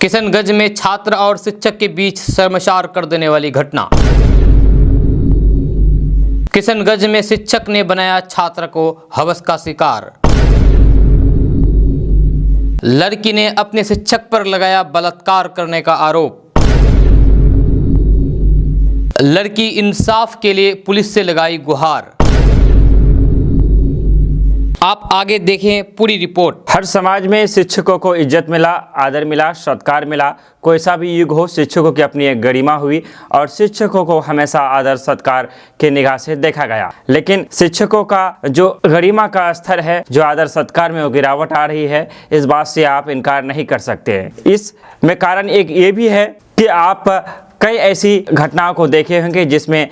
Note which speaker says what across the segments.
Speaker 1: किशनगंज में छात्र और शिक्षक के बीच शर्मसार कर देने वाली घटना। किशनगंज में शिक्षक ने बनाया छात्र को हवस का शिकार। लड़की ने अपने शिक्षक पर लगाया बलात्कार करने का आरोप। लड़की इंसाफ के लिए पुलिस से लगाई गुहार। आप आगे देखें पूरी रिपोर्ट।
Speaker 2: हर समाज में शिक्षकों को इज्जत मिला, आदर मिला, सत्कार मिला। कोई सा भी युग हो, शिक्षकों की अपनी एक गरिमा हुई और शिक्षकों को हमेशा आदर सत्कार के निगाह से देखा गया। लेकिन शिक्षकों का जो गरिमा का स्तर है, जो आदर सत्कार में वो गिरावट आ रही है, इस बात से आप इनकार नहीं कर सकते हैं। इसमें कारण एक ये भी है कि आप कई ऐसी घटनाओं को देखे होंगे जिसमें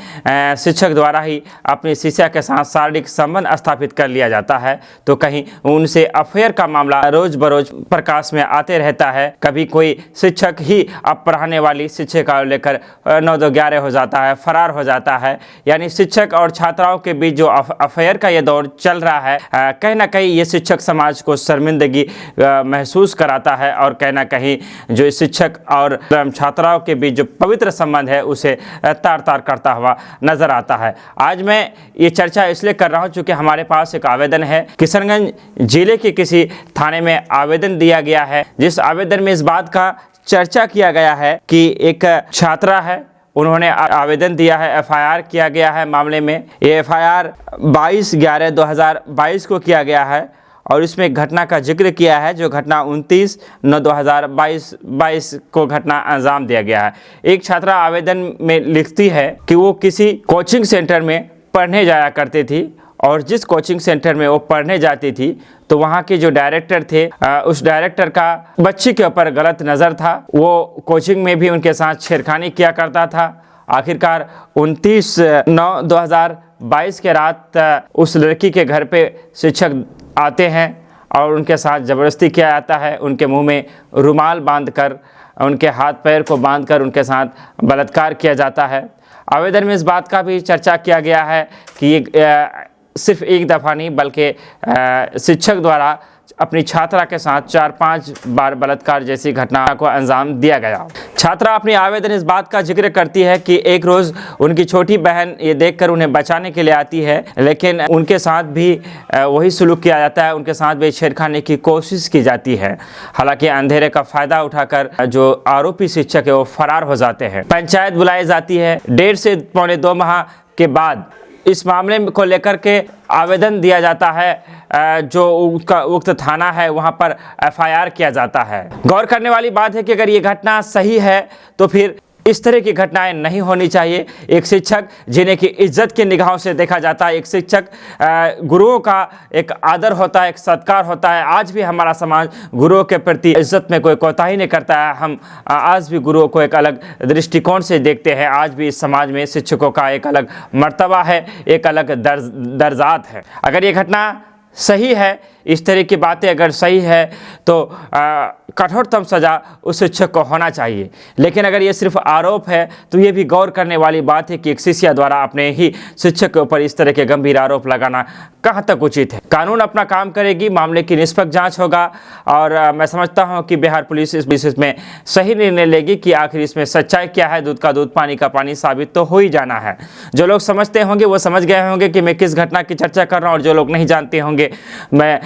Speaker 2: शिक्षक द्वारा ही अपनी शिष्या के साथ शारीरिक संबंध स्थापित कर लिया जाता है, तो कहीं उनसे अफेयर का मामला रोज बरोज प्रकाश में आते रहता है। कभी कोई शिक्षक ही अब पढ़ाने वाली शिक्षिका को लेकर 9-11 हो जाता है, फरार हो जाता है। यानी शिक्षक और छात्राओं के बीच जो अफेयर का ये दौर चल रहा है, कहीं ना कहीं ये शिक्षक समाज को शर्मिंदगी महसूस कराता है और कहीं ना कहीं जो शिक्षक और छात्राओं के बीच जो पवित्र संबंध है उसे तार तार करता हुआ नजर आता है। आज मैं ये चर्चा इसलिए कर रहा हूं क्योंकि हमारे पास एक आवेदन है। किशनगंज जिले के किसी थाने में आवेदन दिया गया है, जिस आवेदन में इस बात का चर्चा किया गया है कि एक छात्रा है, उन्होंने आवेदन दिया है, एफआईआर किया गया है मामले में। ये एफआईआर 22/11/2022 को किया गया है और इसमें घटना का जिक्र किया है, जो घटना 29/9/2022 को घटना अंजाम दिया गया है। एक छात्रा आवेदन में लिखती है कि वो किसी कोचिंग सेंटर में पढ़ने जाया करती थी और जिस कोचिंग सेंटर में वो पढ़ने जाती थी तो वहाँ के जो डायरेक्टर थे, उस डायरेक्टर का बच्ची के ऊपर गलत नज़र था। वो कोचिंग में भी उनके साथ छेड़खानी किया करता था। आखिरकार 29/9/2022 के रात उस लड़की के घर पे शिक्षक आते हैं और उनके साथ ज़बरदस्ती किया जाता है। उनके मुंह में रुमाल बांधकर, उनके हाथ पैर को बांधकर उनके साथ बलात्कार किया जाता है। आवेदन में इस बात का भी चर्चा किया गया है कि ये सिर्फ एक दफ़ा नहीं बल्कि शिक्षक द्वारा अपनी छात्रा के साथ 4-5 बार बलात्कार जैसी घटना को अंजाम दिया गया। छात्रा अपनी आवेदन इस बात का जिक्र करती है कि एक रोज़ उनकी छोटी बहन ये देखकर उन्हें बचाने के लिए आती है, लेकिन उनके साथ भी वही सुलूक किया जाता है, उनके साथ भी छेड़खानी की कोशिश की जाती है। हालांकि अंधेरे का फ़ायदा उठाकर जो आरोपी शिक्षक है वो फरार हो जाते हैं। पंचायत बुलाई जाती है। 1.5 से पौने 2 माह के बाद इस मामले को लेकर के आवेदन दिया जाता है। जो उक्त थाना है वहाँ पर एफआईआर किया जाता है। गौर करने वाली बात है कि अगर ये घटना सही है तो फिर इस तरह की घटनाएं नहीं होनी चाहिए। एक शिक्षक जिन्हें कि इज्जत की निगाहों से देखा जाता है, एक शिक्षक गुरुओं का एक आदर होता है, एक सत्कार होता है। आज भी हमारा समाज गुरुओं के प्रति इज्जत में कोई कोताही नहीं करता है। हम आज भी गुरुओं को एक अलग दृष्टिकोण से देखते हैं। आज भी इस समाज में शिक्षकों का एक अलग मर्तबा है, एक अलग दर्जात है। अगर ये घटना सही है, इस तरह की बातें अगर सही है तो कठोरतम सज़ा उस शिक्षक को होना चाहिए। लेकिन अगर ये सिर्फ आरोप है तो ये भी गौर करने वाली बात है कि एक शिष्या द्वारा अपने ही शिक्षक के ऊपर इस तरह के गंभीर आरोप लगाना कहाँ तक उचित है। कानून अपना काम करेगी, मामले की निष्पक्ष जांच होगा और मैं समझता हूँ कि बिहार पुलिस इस विषय में सही निर्णय लेगी कि आखिर इसमें सच्चाई क्या है। दूध का दूध, पानी का पानी साबित तो हो ही जाना है। जो लोग समझते होंगे वो समझ गए होंगे कि मैं किस घटना की चर्चा कर रहा हूँ, और जो लोग नहीं जानते होंगे मैं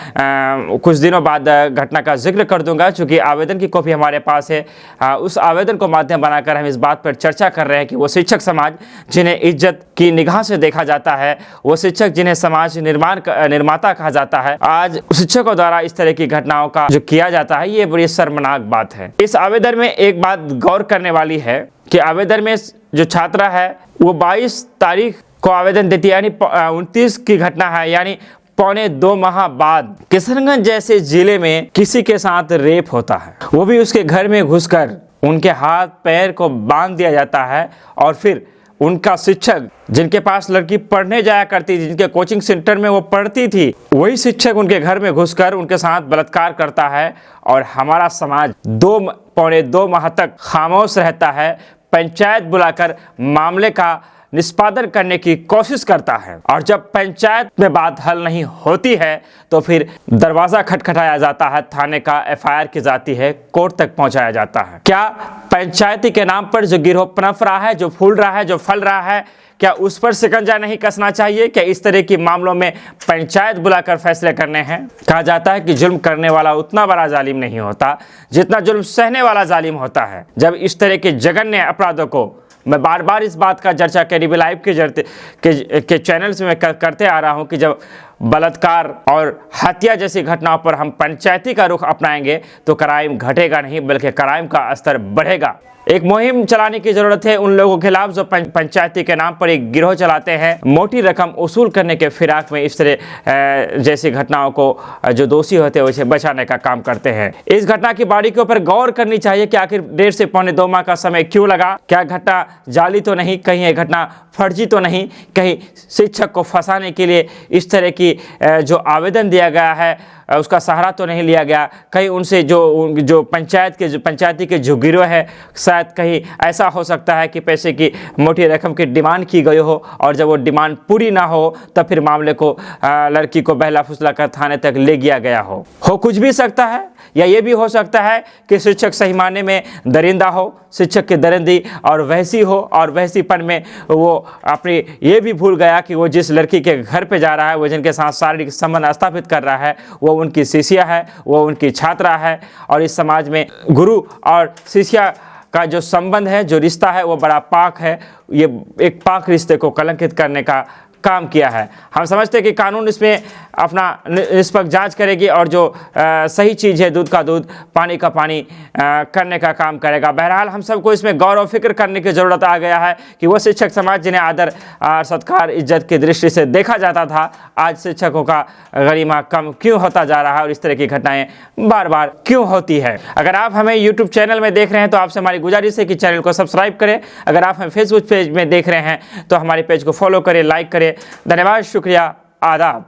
Speaker 2: कुछ दिनों बाद घटना का जिक्र कर दूंगा। चूँकि आवेदन की कॉपी हमारे पास है, उस आवेदन को माध्यम बनाकर हम इस बात पर चर्चा कर रहे हैं कि वो शिक्षक समाज जिन्हें इज्जत की निगाह से देखा जाता है, वो शिक्षक जिन्हें समाज निर्माता कहा जाता है, आज शिक्षकों द्वारा इस तरह की घटनाओं का जो किया जाता है, ये बड़ी शर्मनाक बात है। इस आवेदन में एक बात गौर करने वाली है कि आवेदन में जो छात्रा है वो 22 तारीख को आवेदन देती है, यानी 29 की घटना है, यानी पौने 2 माह बाद किशनगंज जैसे जिले में किसी के साथ रेप होता है, वो भी उसके घर में घुसकर उनके हाथ पैर को बांध दिया जाता है और फिर उनका शिक्षक जिनके पास लड़की पढ़ने जाया करती थी, जिनके कोचिंग सेंटर में वो पढ़ती थी, वही शिक्षक उनके घर में घुसकर उनके साथ बलात्कार करता है। और हमारा समाज पौने 2 माह तक खामोश रहता है। पंचायत बुलाकर मामले का निष्पादन करने की कोशिश करता है। और जब पंचायत में बात हल नहीं होती है तो फिर दरवाजा खटखटाया जाता है, थाने का एफआईआर की जाती है, कोर्ट तक पहुंचाया जाता है। क्या पंचायती के नाम पर जो गिरोह पनप रहा है, जो फूल रहा है, जो फल रहा है, क्या उस पर शिकंजा नहीं कसना चाहिए? क्या इस तरह के मामलों में पंचायत बुलाकर फैसले करने हैं? कहा जाता है कि जुल्म करने वाला उतना बड़ा जालिम नहीं होता जितना जुल्म सहने वाला जालिम होता है। जब इस तरह के जघन्य अपराधों को, मैं बार बार इस बात का चर्चा केडीबी लाइव के चैनल्स में करते आ रहा हूं कि जब बलात्कार और हत्या जैसी घटनाओं पर हम पंचायती का रुख अपनाएंगे तो क्राइम घटेगा नहीं बल्कि क्राइम का स्तर बढ़ेगा। एक मुहिम चलाने की जरूरत है उन लोगों के खिलाफ जो पंचायती के नाम पर एक गिरोह चलाते हैं, मोटी रकम वसूल करने के फिराक में इस तरह जैसी घटनाओं को जो दोषी होते हैं उसे बचाने का काम करते हैं। इस घटना की बारीकियों पर गौर करनी चाहिए कि आखिर 1.5 से पौने 2 माह का समय क्यों लगा? क्या घटना जाली तो नहीं, कहीं ये घटना फर्जी तो नहीं, कहीं शिक्षक को फंसाने के लिए इस तरह की जो आवेदन दिया गया है उसका सहारा तो नहीं लिया गया? कहीं उनसे जो पंचायती के जो गिरोह है, शायद कहीं ऐसा हो सकता है कि पैसे की मोटी रकम की डिमांड की गई हो और जब वो डिमांड पूरी ना हो तब फिर मामले को लड़की को बहला फुसला कर थाने तक ले गया हो कुछ भी सकता है। या ये भी हो सकता है कि शिक्षक सही मायने में दरिंदा हो, शिक्षक की दरिंदी और वहसी हो, और वहसीपन में वो अपनी ये भी भूल गया कि वो जिस लड़की के घर पे जा रहा है, वो जिनके साथ शारीरिक संबंध स्थापित कर रहा है, वो उनकी शिष्या है, वो उनकी छात्रा है। और इस समाज में गुरु और शिष्या का जो संबंध है, जो रिश्ता है, वो बड़ा पाक है। ये एक पाक रिश्ते को कलंकित करने का काम किया है। हम समझते हैं कि कानून इसमें अपना निष्पक्ष जांच करेगी और जो सही चीज़ है, दूध का दूध, पानी का पानी करने का काम करेगा। बहरहाल हम सबको इसमें गौर और फिक्र करने की ज़रूरत आ गया है कि वो शिक्षक समाज जिन्हें आदर सत्कार इज्जत की दृष्टि से देखा जाता था, आज शिक्षकों का गरिमा कम क्यों होता जा रहा है और इस तरह की घटनाएं बार बार क्यों होती है। अगर आप हमें यूट्यूब चैनल में देख रहे हैं तो आपसे हमारी गुजारिश है कि चैनल को सब्सक्राइब करें। अगर आप हमें फेसबुक पेज में देख रहे हैं तो हमारे पेज को फॉलो करें, लाइक करें। धन्यवाद, शुक्रिया, आदाब।